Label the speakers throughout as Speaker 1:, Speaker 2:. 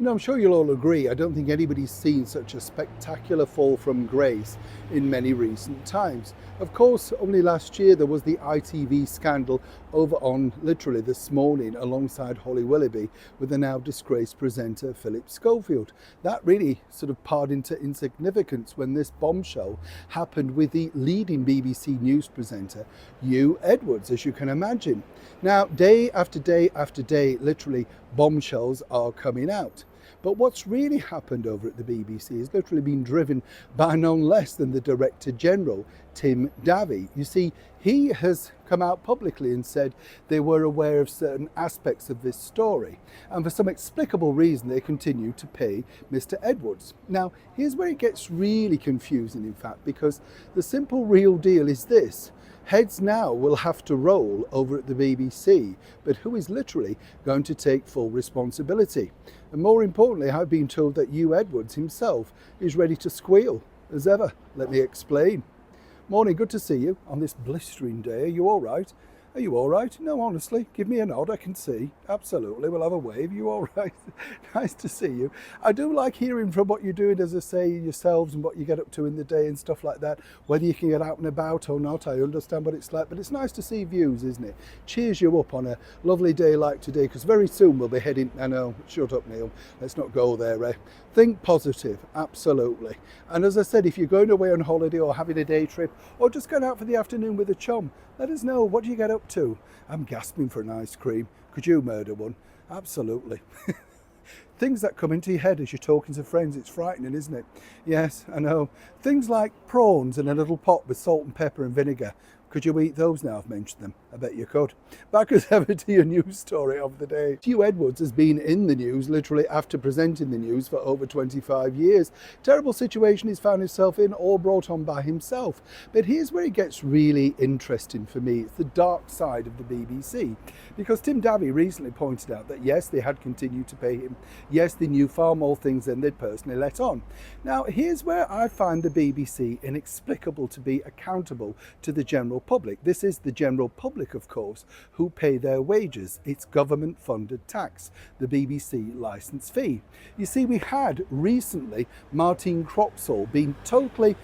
Speaker 1: I'm sure you'll all agree, I don't think anybody's seen such a spectacular fall from grace in many recent times. Of course, only last year there was the ITV scandal over on literally this morning alongside Holly Willoughby with the now disgraced presenter Philip Schofield. That really sort of parred into insignificance when this bombshell happened with the leading BBC News presenter, Hugh Edwards, as you can imagine. Now, day after day after day, literally bombshells are coming out. But what's really happened over at the BBC has literally been driven by none less than the Director General, Tim Davie. You see, he has come out publicly and said they were aware of certain aspects of this story. And for some explicable reason, they continue to pay Mr. Edwards. Now, here's where it gets really confusing, in fact, because the simple real deal is this. Heads now will have to roll over at the BBC, but who is literally going to take full responsibility? And more importantly, I've been told that Hugh Edwards himself is ready to squeal as ever. Let me explain. Morning, good to see you on this blistering day. Are you all right? Are you all right? No, honestly, give me a nod, I can see. Absolutely, we'll have a wave. You all right? Nice to see you. I do like hearing from what you're doing, as I say, yourselves and what you get up to in the day and stuff like that. Whether you can get out and about or not, I understand what it's like, but it's nice to see views, isn't it? Cheers you up on a lovely day like today, because very soon we'll be heading, I know, shut up Neil, let's not go there, eh? Think positive, absolutely. And as I said, if you're going away on holiday or having a day trip or just going out for the afternoon with a chum, let us know. What do you get up to? I'm gasping for an ice cream. Could you murder one? Absolutely. Things that come into your head as you're talking to friends, it's frightening, isn't it? Yes, I know. Things like prawns in a little pot with salt and pepper and vinegar. Could you eat those now I've mentioned them? I bet you could. Back as ever to your news story of the day. Hugh Edwards has been in the news literally after presenting the news for over 25 years. Terrible situation he's found himself in, all brought on by himself. But here's where it gets really interesting for me. It's the dark side of the BBC. Because Tim Davie recently pointed out that yes, they had continued to pay him. Yes, they knew far more things than they'd personally let on. Now, here's where I find the BBC inexplicable to be accountable to the general public. This is the general public, of course, who pay their wages. It's government funded tax, the BBC licence fee. You see, we had recently Martine Cropsall being totally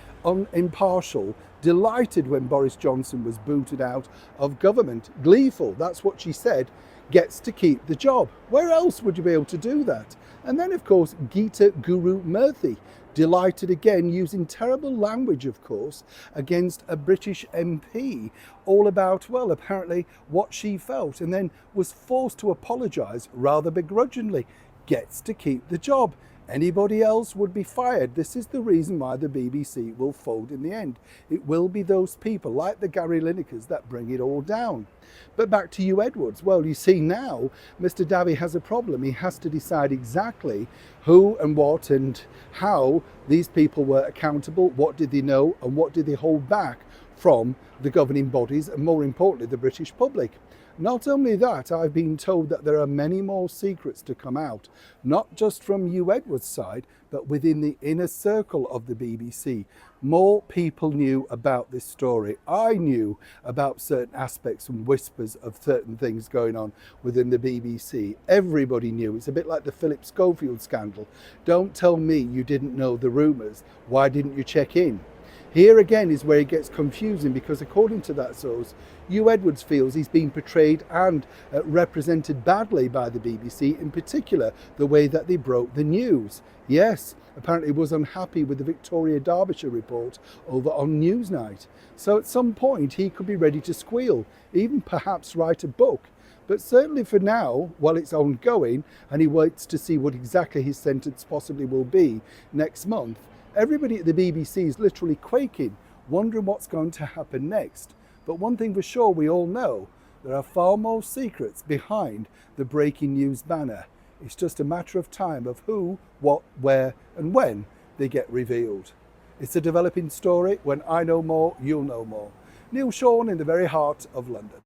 Speaker 1: impartial, delighted when Boris Johnson was booted out of government. Gleeful, that's what she said, gets to keep the job. Where else would you be able to do that? And then, of course, Geeta Guru Murthy, delighted again, using terrible language, of course, against a British MP, all about, well, apparently what she felt, and then was forced to apologise rather begrudgingly. Gets to keep the job. Anybody else would be fired. This is the reason why the BBC will fold in the end. It will be those people like the Gary Linekers that bring it all down. But back to Hugh Edwards. Well, you see now, Mr. Davie has a problem. He has to decide exactly who and what and how these people were accountable, what did they know and what did they hold back from the governing bodies and, more importantly, the British public. Not only that, I've been told that there are many more secrets to come out, not just from Hugh Edwards' side, but within the inner circle of the BBC. More people knew about this story. I knew about certain aspects and whispers of certain things going on within the BBC. Everybody knew. It's a bit like the Philip Schofield scandal. Don't tell me you didn't know the rumours. Why didn't you check in? Here again is where it gets confusing, because according to that source, Hugh Edwards feels he's been portrayed and represented badly by the BBC, in particular the way that they broke the news. Yes, apparently was unhappy with the Victoria Derbyshire report over on Newsnight. So at some point he could be ready to squeal, even perhaps write a book. But certainly for now, while it's ongoing and he waits to see what exactly his sentence possibly will be next month, everybody at the BBC is literally quaking, wondering what's going to happen next. But one thing for sure we all know, there are far more secrets behind the breaking news banner. It's just a matter of time of who, what, where and when they get revealed. It's a developing story. When I know more, you'll know more. Neil Shawn in the very heart of London.